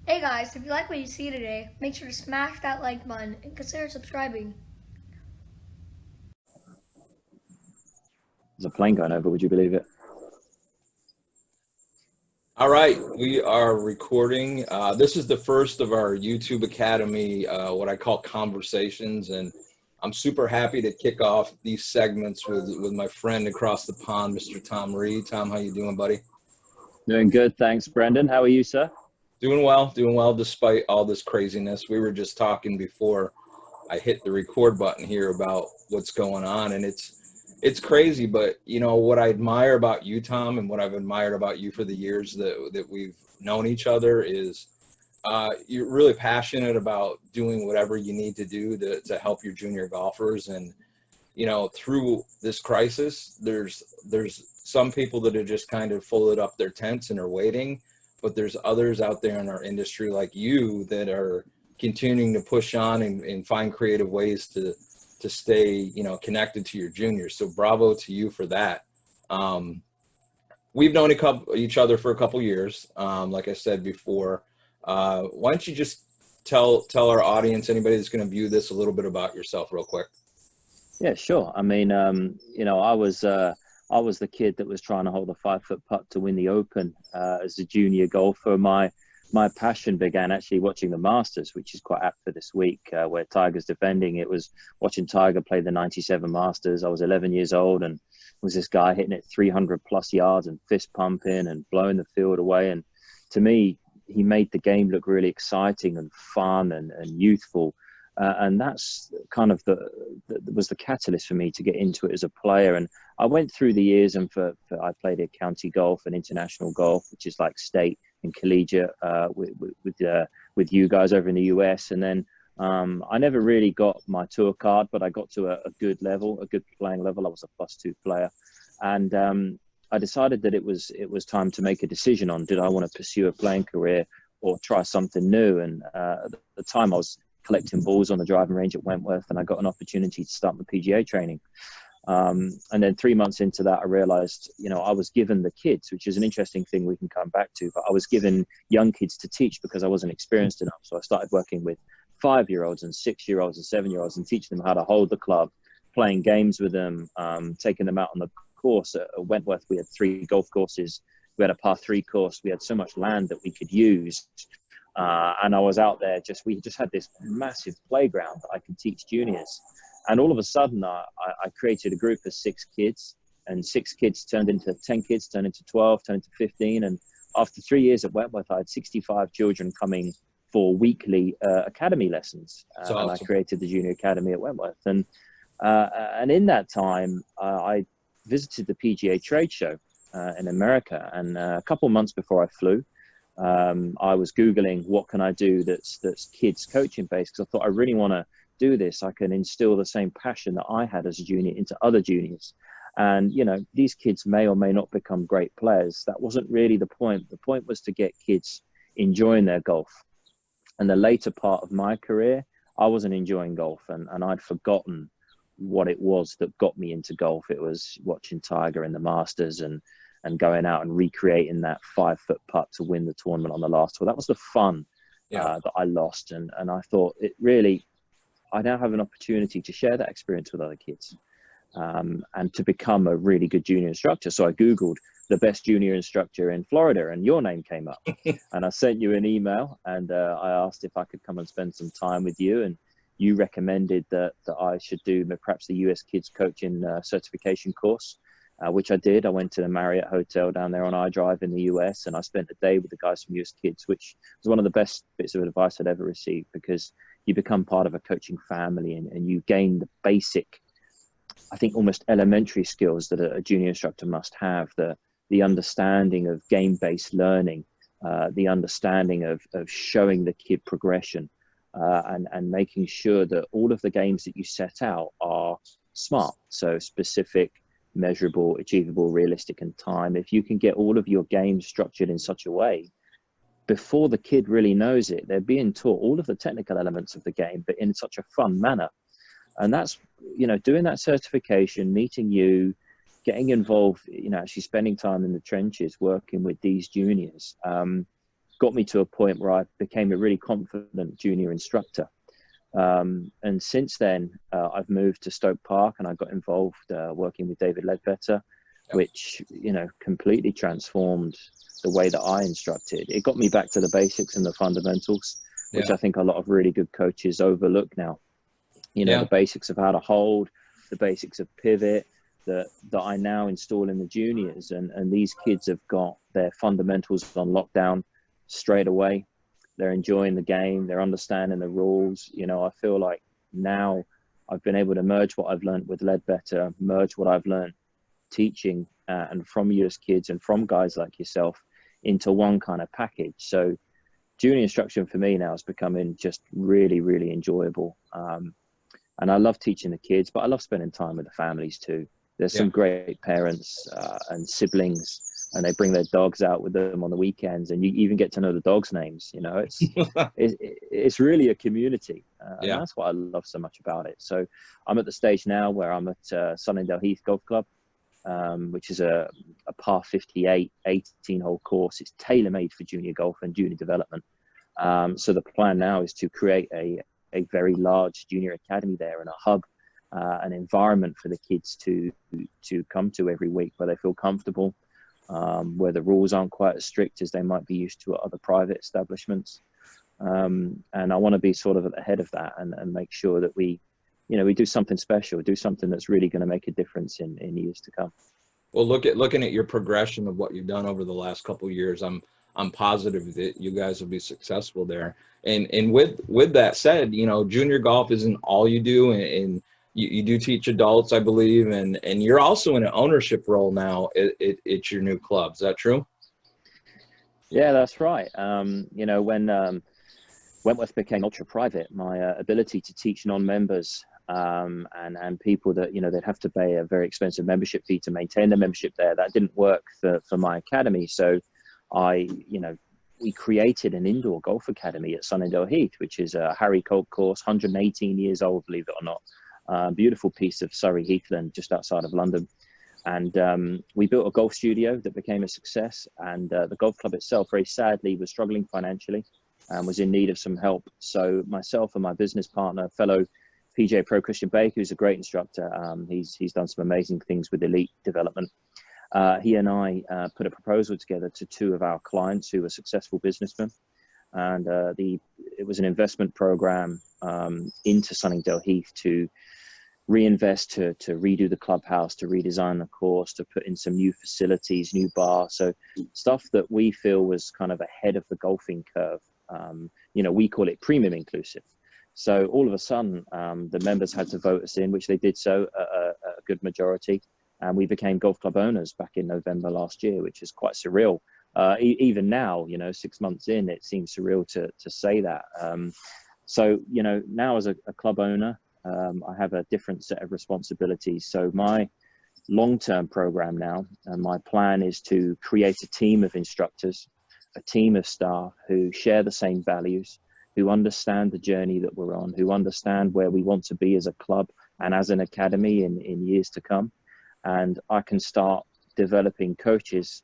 Hey guys, if you like what you see today, make sure to smash that like button and consider subscribing. There's a plane going over, would you believe it? All right, we are recording. This is the first of our YouTube Academy, what I call conversations, and I'm super happy to kick off these segments with my friend across the pond, Mr. Tom Reid. Tom, how you doing, buddy? Doing good, thanks, Brendan. How are you, sir? Doing well despite all this craziness. We were just talking before I hit the record button here about what's going on, and it's crazy. But you know what I admire about you, Tom, and what I've admired about you for the years that we've known each other is you're really passionate about doing whatever you need to do to help your junior golfers. And you know, through this crisis, there's some people that are just kind of folded up their tents and are waiting, but there's others out there in our industry like you that are continuing to push on and find creative ways to stay, you know, connected to your juniors. So bravo to you for that. Um, we've known each other for a couple years. Like I said before, why don't you just tell our audience, anybody that's going to view this, a little bit about yourself real quick. Yeah, sure. I mean, I was the kid that was trying to hold a 5 foot putt to win the Open as a junior golfer. My passion began actually watching the Masters, which is quite apt for this week, where Tiger's defending. It was watching Tiger play the '97 Masters. I was 11 years old, and was this guy hitting it 300 plus yards and fist pumping and blowing the field away. And to me, he made the game look really exciting and fun and youthful. And that's kind of was the catalyst for me to get into it as a player. And I went through the years, and I played at county golf and international golf, which is like state and collegiate with you guys over in the US. And then I never really got my tour card, but I got to a good level, a good playing level. I was a +2 player, and I decided that it was time to make a decision on, did I want to pursue a playing career or try something new. And at the time I was collecting balls on the driving range at Wentworth, and I got an opportunity to start my PGA training. And then 3 months into that, I realized, you know, I was given the kids, which is an interesting thing we can come back to, but I was given young kids to teach because I wasn't experienced enough. So I started working with 5-year-olds and 6-year-olds and 7-year-olds and teaching them how to hold the club, playing games with them, taking them out on the course. At Wentworth, we had 3 golf courses. We had a par 3 course. We had so much land that we could use. And I was out there, we just had this massive playground that I could teach juniors. And all of a sudden, I created a group of 6 kids, and 6 kids turned into 10 kids, turned into 12, turned into 15. And after 3 years at Wentworth, I had 65 children coming for weekly academy lessons. It's And I awesome. created the junior academy at Wentworth. And in that time, I visited the PGA trade show in America. And a couple of months before I flew, I was Googling what can I do that's kids coaching based, because I thought I really want to do this. I can instill the same passion that I had as a junior into other juniors. And, you know, these kids may or may not become great players. That wasn't really the point. The point was to get kids enjoying their golf. And the later part of my career, I wasn't enjoying golf, and I'd forgotten what it was that got me into golf. It was watching Tiger in the Masters and going out and recreating that 5 foot putt to win the tournament on the last tour. That was the fun Yeah. that I lost. And I thought it really, I now have an opportunity to share that experience with other kids, and to become a really good junior instructor. So I Googled the best junior instructor in Florida, and your name came up. And I sent you an email, and I asked if I could come and spend some time with you. And you recommended that I should do perhaps the US Kids Coaching certification course, which I did. I went to the Marriott Hotel down there on I-Drive in the US, and I spent a day with the guys from US Kids, which was one of the best bits of advice I'd ever received, because you become part of a coaching family, and you gain the basic, I think almost elementary skills that a junior instructor must have, the understanding of game-based learning, the understanding of showing the kid progression, and making sure that all of the games that you set out are smart, so specific, measurable, achievable, realistic, and time. If you can get all of your games structured in such a way, before the kid really knows it, they're being taught all of the technical elements of the game, but in such a fun manner. And that's, you know, doing that certification, meeting you, getting involved, you know, actually spending time in the trenches, working with these juniors, got me to a point where I became a really confident junior instructor. And since then, I've moved to Stoke Park, and I got involved working with David Ledbetter, which, you know, completely transformed the way that I instructed. It got me back to the basics and the fundamentals, which I think a lot of really good coaches overlook now. You know, the basics of how to hold, the basics of pivot, that I now install in the juniors, and these kids have got their fundamentals on lockdown straight away. They're enjoying the game, they're understanding the rules. You know, I feel like now I've been able to merge what I've learned with Ledbetter, merge what I've learned teaching and from you as kids and from guys like yourself into one kind of package. So junior instruction for me now is becoming just really, really enjoyable. And I love teaching the kids, but I love spending time with the families too. There's some great parents and siblings, and they bring their dogs out with them on the weekends, and you even get to know the dogs' names. You know, it's really a community, and that's what I love so much about it. So I'm at the stage now where I'm at Sunningdale Heath Golf Club, which is a par 58 18-hole course. It's tailor-made for junior golf and junior development. So the plan now is to create a very large junior academy there, and a hub, an environment for the kids to come to every week, where they feel comfortable, where the rules aren't quite as strict as they might be used to at other private establishments. And I want to be sort of at the head of that, and make sure that we do something special, do something that's really going to make a difference in years to come. Well, looking at your progression of what you've done over the last couple of years, I'm positive that you guys will be successful there. And with that said, you know, junior golf isn't all you do, and you do teach adults, I believe, and you're also in an ownership role now at your new club. Is that true? Yeah, that's right. You know, when Wentworth became ultra private, my ability to teach non-members and people that, you know, they'd have to pay a very expensive membership fee to maintain their membership there, that didn't work for my academy. So we created an indoor golf academy at Sunningdale Heath, which is a Harry Colt course, 118 years old, believe it or not. Beautiful piece of Surrey heathland just outside of London. And we built a golf studio that became a success. And the golf club itself, very sadly, was struggling financially and was in need of some help. So myself and my business partner, fellow PGA Pro Christian Baker, who's a great instructor, he's done some amazing things with elite development. He and I put a proposal together to two of our clients who were successful businessmen. And it was an investment program into Sunningdale Heath to reinvest, to redo the clubhouse, to redesign the course, to put in some new facilities, new bar. So stuff that we feel was kind of ahead of the golfing curve. You know, we call it premium inclusive. So all of a sudden, the members had to vote us in, which they did so a good majority. And we became golf club owners back in November last year, which is quite surreal. Even now, you know, 6 months in, it seems surreal to say that. So, you know, now as a club owner, I have a different set of responsibilities. So my long-term program now, and my plan is to create a team of instructors, a team of staff who share the same values, who understand the journey that we're on, who understand where we want to be as a club and as an academy in years to come. And I can start developing coaches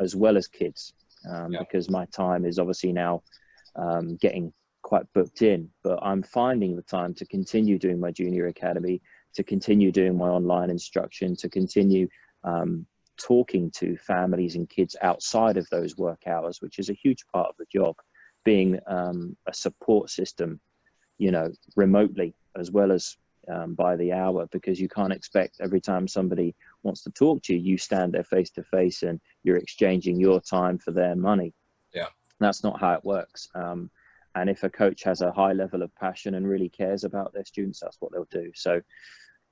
as well as kids, because my time is obviously now getting quite booked in, but I'm finding the time to continue doing my junior academy, to continue doing my online instruction, to continue talking to families and kids outside of those work hours, which is a huge part of the job, being a support system, you know, remotely as well as by the hour, because you can't expect every time somebody wants to talk to you, you stand there face to face and you're exchanging your time for their money. Yeah. That's not how it works. And if a coach has a high level of passion and really cares about their students, that's what they'll do. So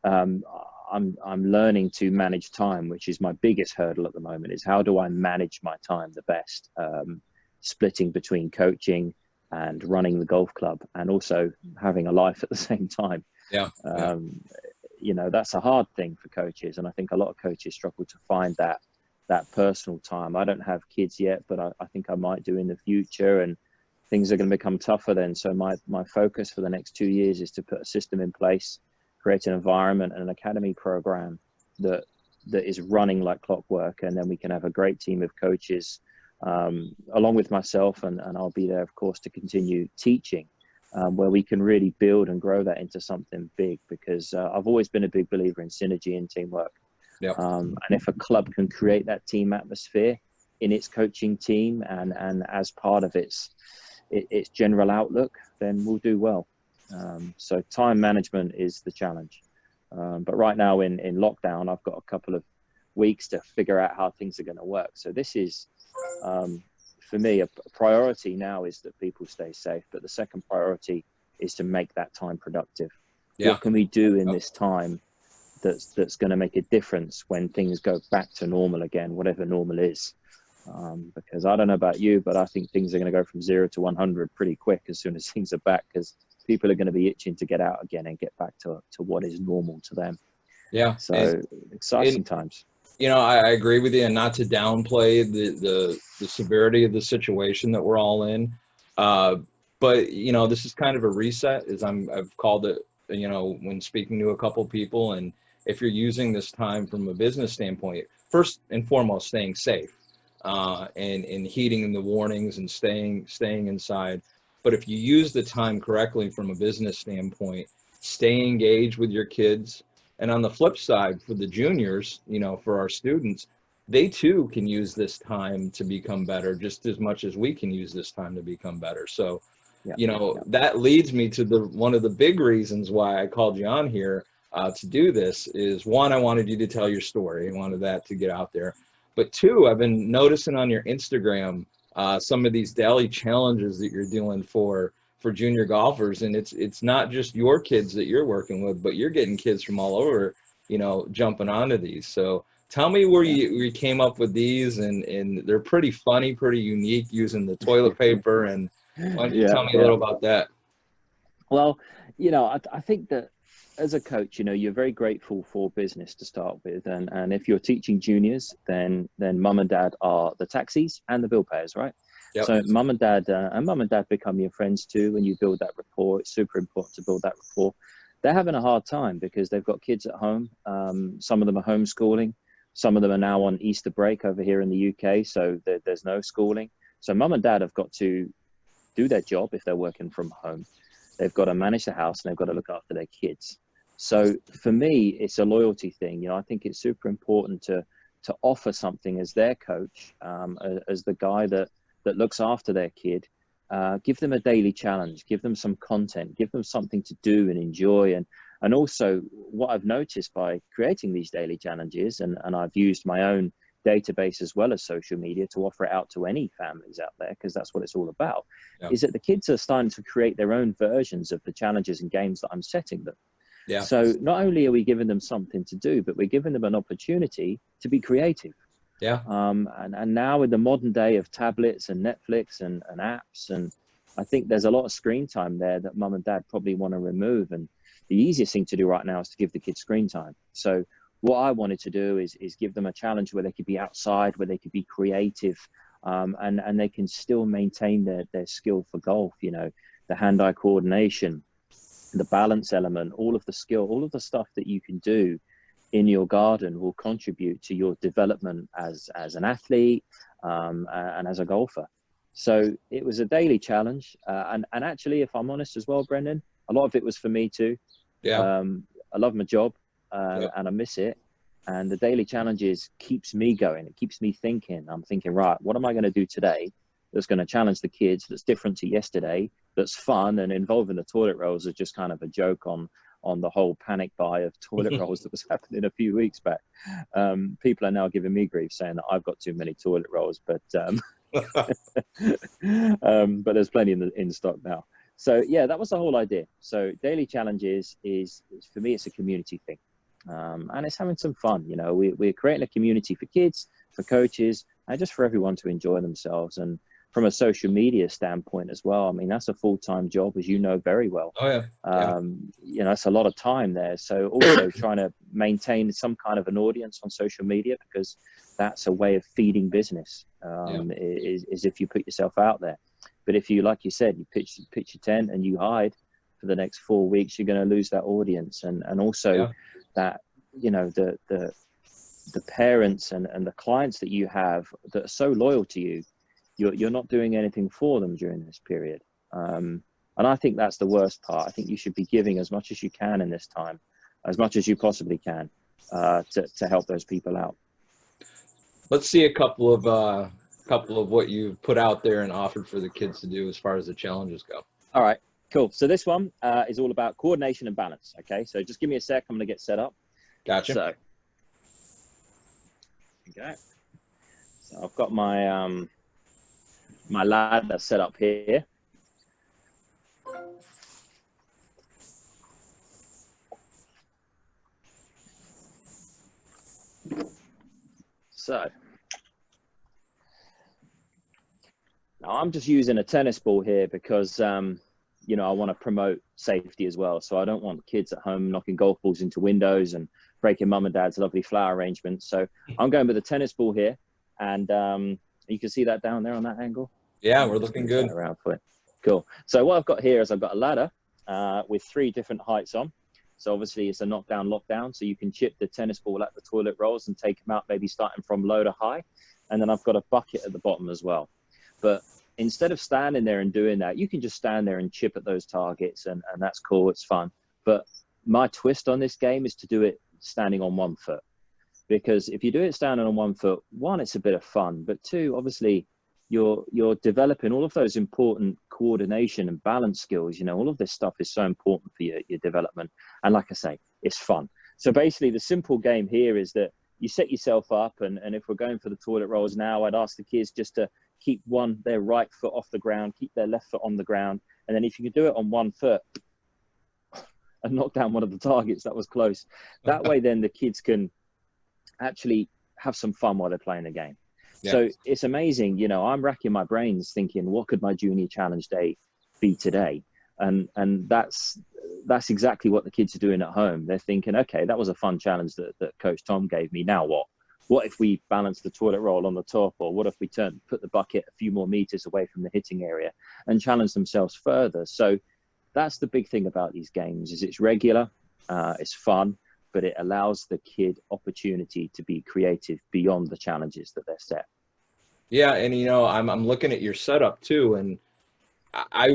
I'm learning to manage time, which is my biggest hurdle at the moment, is how do I manage my time the best, splitting between coaching and running the golf club and also having a life at the same time. You know, that's a hard thing for coaches, and I think a lot of coaches struggle to find that personal time. I don't have kids yet, but I think I might do in the future, and things are going to become tougher then. So my focus for the next 2 years is to put a system in place, create an environment and an academy program that is running like clockwork, and then we can have a great team of coaches along with myself, and I'll be there, of course, to continue teaching, where we can really build and grow that into something big, because I've always been a big believer in synergy and teamwork. Yep. And if a club can create that team atmosphere in its coaching team and as part of its general outlook, then we'll do well. So time management is the challenge. But right now in lockdown, I've got a couple of weeks to figure out how things are going to work. So this is, for me, a priority now is that people stay safe. But the second priority is to make that time productive. Yeah. What can we do in this time that's going to make a difference when things go back to normal again, whatever normal is? Because I don't know about you, but I think things are going to go from 0 to 100 pretty quick as soon as things are back, because people are going to be itching to get out again and get back to what is normal to them. Yeah. So exciting times. You know, I agree with you, and not to downplay the severity of the situation that we're all in. But, you know, this is kind of a reset, as I've called it, you know, when speaking to a couple people. And if you're using this time from a business standpoint, first and foremost, staying safe, and heeding the warnings and staying inside. But if you use the time correctly from a business standpoint, stay engaged with your kids. And on the flip side, for the juniors, you know, for our students, they too can use this time to become better just as much as we can use this time to become better. So, you know, that leads me to one of the big reasons why I called you on here to do this is, one, I wanted you to tell your story. I wanted that to get out there. But two, I've been noticing on your Instagram some of these daily challenges that you're doing for junior golfers, and it's not just your kids that you're working with, but you're getting kids from all over, you know, jumping onto these. So tell me where you came up with these, and they're pretty funny, pretty unique, using the toilet paper. And why don't you tell me a little about that? Well, you know, I think that as a coach, you know, you're very grateful for business to start with, and if you're teaching juniors, then mum and dad are the taxis and the bill payers, right? Yep. So mum and dad become your friends too when you build that rapport. It's super important to build that rapport. They're having a hard time because they've got kids at home. Some of them are homeschooling. Some of them are now on Easter break over here in the UK, so there's no schooling. So mum and dad have got to do their job if they're working from home. They've got to manage the house and they've got to look after their kids. So for me, it's a loyalty thing. You know, I think it's super important to offer something as their coach, as the guy that looks after their kid. Give them a daily challenge, give them some content, give them something to do and enjoy. And also what I've noticed by creating these daily challenges, and I've used my own database as well as social media to offer it out to any families out there, because that's what it's all about, is that the kids are starting to create their own versions of the challenges and games that I'm setting them. Yeah. So not only are we giving them something to do, but we're giving them an opportunity to be creative. Yeah. And now with the modern day of tablets and Netflix and apps, and I think there's a lot of screen time there that mum and dad probably want to remove. And the easiest thing to do right now is to give the kids screen time. So what I wanted to do is give them a challenge where they could be outside, where they could be creative, and they can still maintain their skill for golf, you know, the hand-eye coordination, the balance element, all of the skill, all of the stuff that you can do in your garden will contribute to your development as an athlete and as a golfer. So it was a daily challenge. And actually, if I'm honest as well, Brendan, a lot of it was for me too. Yeah. I love my job and I miss it. And the daily challenges keeps me going. It keeps me thinking. I'm thinking, right, what am I going to do today that's going to challenge the kids, that's different to yesterday, that's fun, and involving the toilet rolls is just kind of a joke on the whole panic buy of toilet rolls that was happening a few weeks back. People are now giving me grief saying that I've got too many toilet rolls, but but there's plenty in stock now. So yeah, that was the whole idea. So daily challenges is for me, it's a community thing. And it's having some fun. You know, we're creating a community for kids, for coaches, and just for everyone to enjoy themselves. And from a social media standpoint as well, I mean, that's a full-time job, as you know very well. Oh yeah. You know, it's a lot of time there. So also trying to maintain some kind of an audience on social media, because that's a way of feeding business, is if you put yourself out there. But if you, like you said, you pitch your tent and you hide for the next 4 weeks, you're going to lose that audience. And also that, you know, the parents and the clients that you have that are so loyal to you, you're not doing anything for them during this period. And I think that's the worst part. I think you should be giving as much as you can in this time, as much as you possibly can, to help those people out. Let's see a couple of what you've put out there and offered for the kids to do as far as the challenges go. All right, cool. So this one is all about coordination and balance. Okay, so just give me a sec. I'm going to get set up. Gotcha. So, okay. So I've got my my ladder set up here. So now I'm just using a tennis ball here because, you know, I want to promote safety as well. So I don't want kids at home knocking golf balls into windows and breaking mum and dad's lovely flower arrangements. So I'm going with a tennis ball here. And you can see that down there on that angle. Yeah, we're looking good. Around for it. Cool. So what I've got here is I've got a ladder with 3 different heights on. So obviously it's a knockdown, lockdown. So you can chip the tennis ball at the toilet rolls and take them out, maybe starting from low to high. And then I've got a bucket at the bottom as well. But instead of standing there and doing that, you can just stand there and chip at those targets, and that's cool. It's fun. But my twist on this game is to do it standing on 1 foot. Because if you do it standing on 1 foot, 1, it's a bit of fun. But 2, obviously, you're developing all of those important coordination and balance skills. You know, all of this stuff is so important for your development. And like I say, it's fun. So basically, the simple game here is that you set yourself up, and if we're going for the toilet rolls now, I'd ask the kids just to keep their right foot off the ground, keep their left foot on the ground. And then if you can do it on 1 foot and knock down one of the targets, that was close. That way, then the kids can actually have some fun while they're playing the game. Yeah. So it's amazing. You know, I'm racking my brains thinking, what could my junior challenge day be today? And that's exactly what the kids are doing at home. They're thinking, okay, that was a fun challenge that Coach Tom gave me. Now what? What if we balance the toilet roll on the top? Or what if we put the bucket a few more meters away from the hitting area and challenge themselves further? So that's the big thing about these games is it's regular, it's fun, but it allows the kid opportunity to be creative beyond the challenges that they're set. Yeah, and you know, I'm looking at your setup too, and I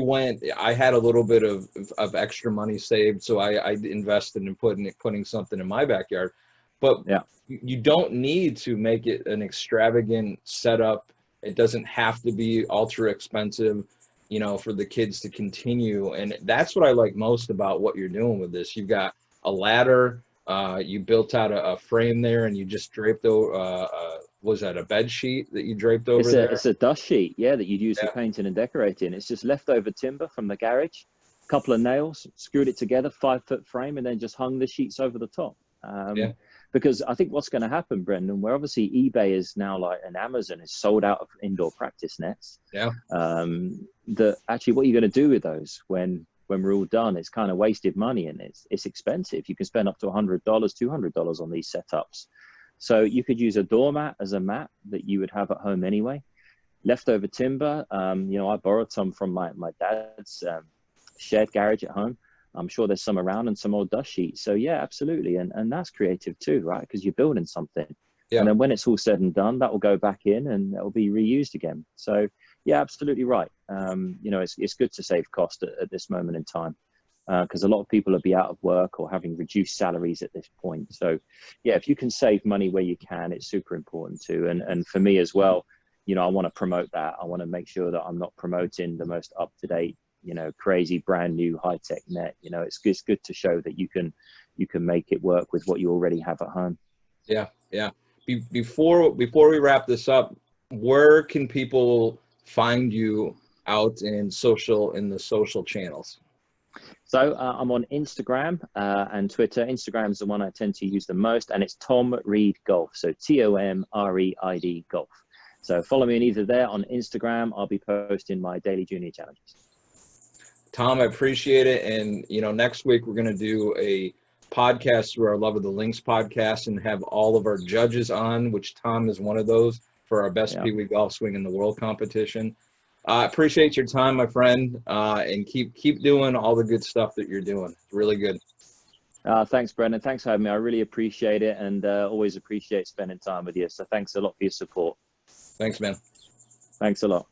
had a little bit of extra money saved, so I invested in putting something in my backyard. But yeah, you don't need to make it an extravagant setup. It doesn't have to be ultra expensive, you know, for the kids to continue. And that's what I like most about what you're doing with this. You've got a ladder. You built out a frame there, and you just draped over. Was that a bed sheet that you draped over there? It's a dust sheet, yeah, that you'd use for painting and decorating. It's just leftover timber from the garage, a couple of nails, screwed it together, 5-foot frame, and then just hung the sheets over the top. Because I think what's going to happen, Brendan, where obviously eBay is now like an Amazon is sold out of indoor practice nets. Yeah. That actually, what are you going to do with those when we're all done? It's kind of wasted money, and it's expensive. You can spend up to $100, $200 on these setups. So you could use a doormat as a mat that you would have at home anyway. Leftover timber, you know, I borrowed some from my dad's shared garage at home. I'm sure there's some around, and some old dust sheets. So yeah, absolutely. And that's creative too, right? Because you're building something. Yeah. And then when it's all said and done, that will go back in and it will be reused again. So yeah, absolutely right. You know, it's good to save cost at this moment in time. Because a lot of people will be out of work or having reduced salaries at this point. So yeah, if you can save money where you can, it's super important too. And for me as well, you know, I want to promote that. I want to make sure that I'm not promoting the most up-to-date, you know, crazy brand new high-tech net. You know, it's good to show that you can make it work with what you already have at home. Yeah. Yeah. Before we wrap this up, where can people find you out in the social channels? So I'm on Instagram and Twitter. Instagram's the one I tend to use the most, and it's Tom Reid Golf. So TomReid Golf. So follow me on either there. On Instagram, I'll be posting my daily junior challenges. Tom, I appreciate it. And, you know, next week we're going to do a podcast through our Love of the Links podcast and have all of our judges on, which Tom is one of those, for our best Pee-wee golf swing in the world competition. I appreciate your time, my friend, and keep doing all the good stuff that you're doing. It's really good. Thanks, Brendan. Thanks for having me. I really appreciate it, and always appreciate spending time with you. So thanks a lot for your support. Thanks, man. Thanks a lot.